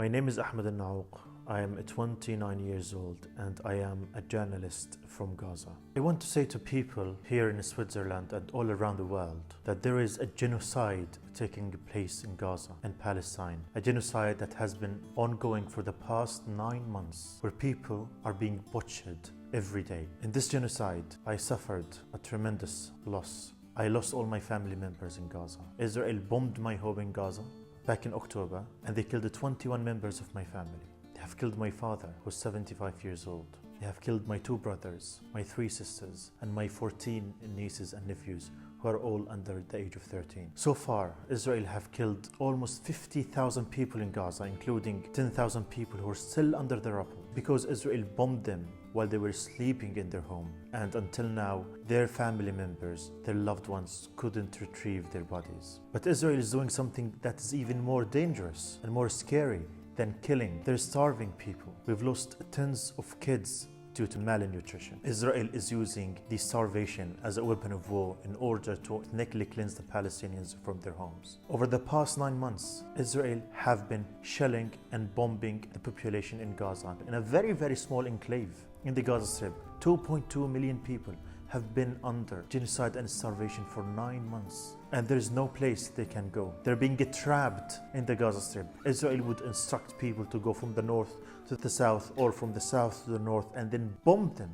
My name is Ahmed Al Naouq. I am 29 years old and I am a journalist from Gaza. I want to say to people here in Switzerland and all around the world that there is a genocide taking place in Gaza and Palestine. A genocide that has been ongoing for the past 9 months, where people are being butchered every day. In this genocide, I suffered a tremendous loss. I lost all my family members in Gaza. Israel bombed my home in Gaza back in October, and they killed 21 members of my family. They have killed my father, who's 75 years old. They have killed my 2 brothers, my 3 sisters, and my 14 nieces and nephews, who are all under the age of 13. So far, Israel have killed almost 50,000 people in Gaza, including 10,000 people who are still under the rubble, because Israel bombed them while they were sleeping in their home. And until now, their family members, their loved ones, couldn't retrieve their bodies. But Israel is doing something that is even more dangerous and more scary than killing. They're starving people. We've lost tens of kids due to malnutrition. Israel is using the starvation as a weapon of war in order to ethnically cleanse the Palestinians from their homes. Over the past 9 months, Israel have been shelling and bombing the population in Gaza in a very, very small enclave in the Gaza Strip. 2.2 million people have been under genocide and starvation for 9 months. And there is no place they can go. They're being trapped in the Gaza Strip. Israel would instruct people to go from the north to the south or from the south to the north and then bomb them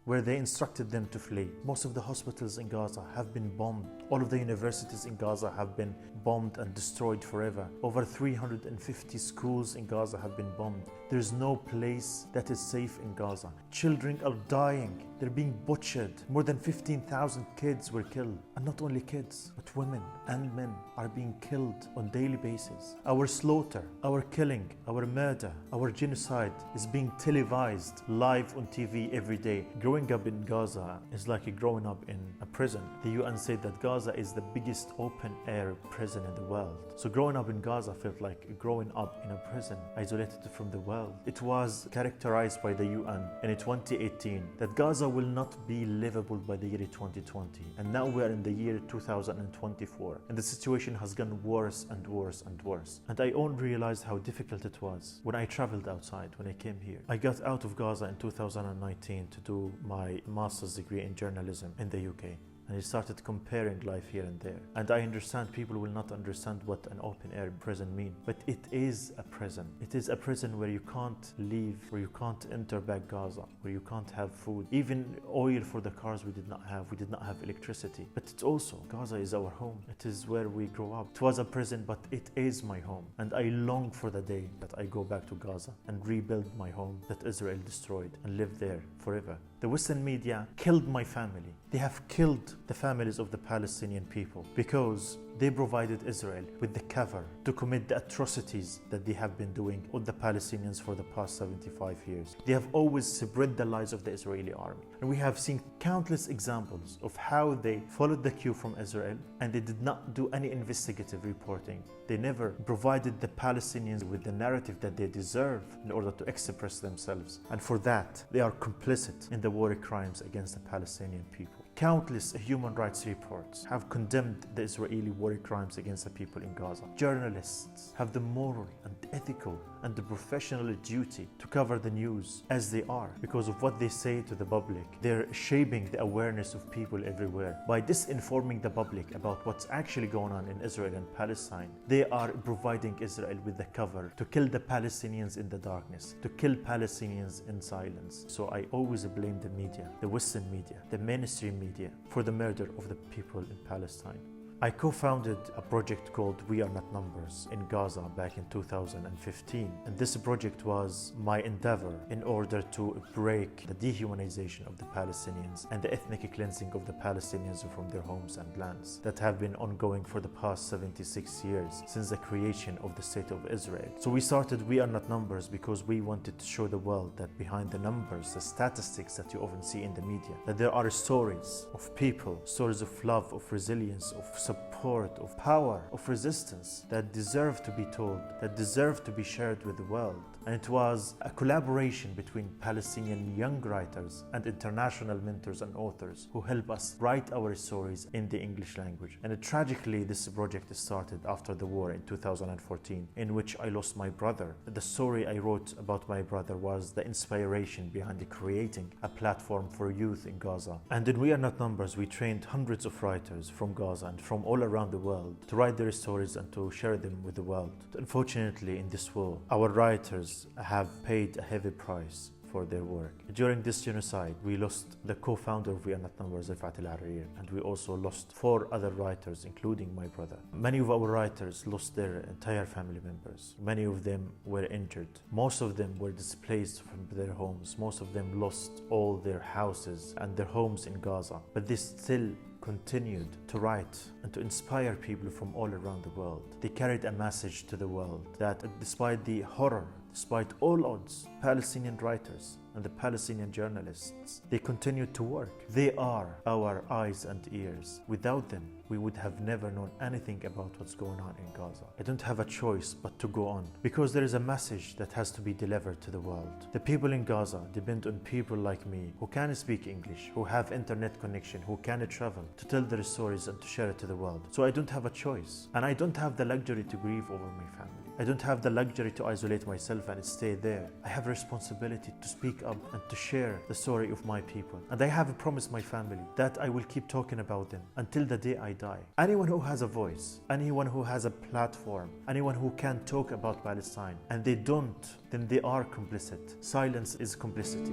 where they instructed them to flee. Most of the hospitals in Gaza have been bombed. All of the universities in Gaza have been bombed and destroyed forever. Over 350 schools in Gaza have been bombed. There's no place that is safe in Gaza. Children are dying. They're being butchered. More than 15,000 kids were killed. And not only kids, but women and men are being killed on a daily basis. Our slaughter, our killing, our murder, our genocide is being televised live on TV every day. Growing up in Gaza is like growing up in a prison. The UN said that Gaza is the biggest open-air prison in the world. So growing up in Gaza felt like growing up in a prison, isolated from the world. It was characterized by the UN in 2018 that Gaza will not be livable by the year 2020. And now we are in the year 2024. And the situation has gone worse and worse and worse. And I only realized how difficult it was when I traveled outside, when I came here. I got out of Gaza in 2019 to do my master's degree in journalism in the UK. And I started comparing life here and there. And I understand people will not understand what an open-air prison means. But it is a prison. It is a prison where you can't leave, where you can't enter back Gaza, where you can't have food. Even oil for the cars we did not have. We did not have electricity. But it's also, Gaza is our home. It is where we grow up. It was a prison, but it is my home. And I long for the day that I go back to Gaza and rebuild my home that Israel destroyed and live there forever. The Western media killed my family. They have killed the families of the Palestinian people because they provided Israel with the cover to commit the atrocities that they have been doing on the Palestinians for the past 75 years. They have always spread the lies of the Israeli army. And we have seen countless examples of how they followed the cue from Israel and they did not do any investigative reporting. They never provided the Palestinians with the narrative that they deserve in order to express themselves. And for that, they are complicit in the war crimes against the Palestinian people. Countless human rights reports have condemned the Israeli war crimes against the people in Gaza. Journalists have the moral and ethical and the professional duty to cover the news as they are because of what they say to the public. They're shaping the awareness of people everywhere. By disinforming the public about what's actually going on in Israel and Palestine, they are providing Israel with the cover to kill the Palestinians in the darkness, to kill Palestinians in silence. So I always blame the media, the Western media, the mainstream media for the murder of the people in Palestine. I co-founded a project called We Are Not Numbers in Gaza back in 2015. And this project was my endeavor in order to break the dehumanization of the Palestinians and the ethnic cleansing of the Palestinians from their homes and lands that have been ongoing for the past 76 years since the creation of the State of Israel. So we started We Are Not Numbers because we wanted to show the world that behind the numbers, the statistics that you often see in the media, that there are stories of people, stories of love, of resilience, of support, of power, of resistance that deserve to be told, that deserve to be shared with the world. And it was a collaboration between Palestinian young writers and international mentors and authors who help us write our stories in the English language. And tragically, this project started after the war in 2014, in which I lost my brother. The story I wrote about my brother was the inspiration behind creating a platform for youth in Gaza. And in We Are Not Numbers, we trained hundreds of writers from Gaza and from all around the world to write their stories and to share them with the world. Unfortunately, in this war, our writers have paid a heavy price for their work. During this genocide, we lost the co-founder of We Are Not Numbers, Ahmed Al Naouq, and we also lost 4 other writers, including my brother. Many of our writers lost their entire family members. Many of them were injured. Most of them were displaced from their homes. Most of them lost all their houses and their homes in Gaza. But they still continued to write and to inspire people from all around the world. They carried a message to the world that despite the horror, despite all odds, Palestinian writers and the Palestinian journalists, they continued to work. They are our eyes and ears. Without them, we would have never known anything about what's going on in Gaza. I don't have a choice but to go on, because there is a message that has to be delivered to the world. The people in Gaza depend on people like me who can speak English, who have internet connection, who can travel to tell their stories and to share it to the world. So I don't have a choice, and I don't have the luxury to grieve over my family. I don't have the luxury to isolate myself and stay there. I have a responsibility to speak up and to share the story of my people. And I have promised my family that I will keep talking about them until the day I die. Anyone who has a voice, anyone who has a platform, anyone who can talk about Palestine, and they don't, then they are complicit. Silence is complicity.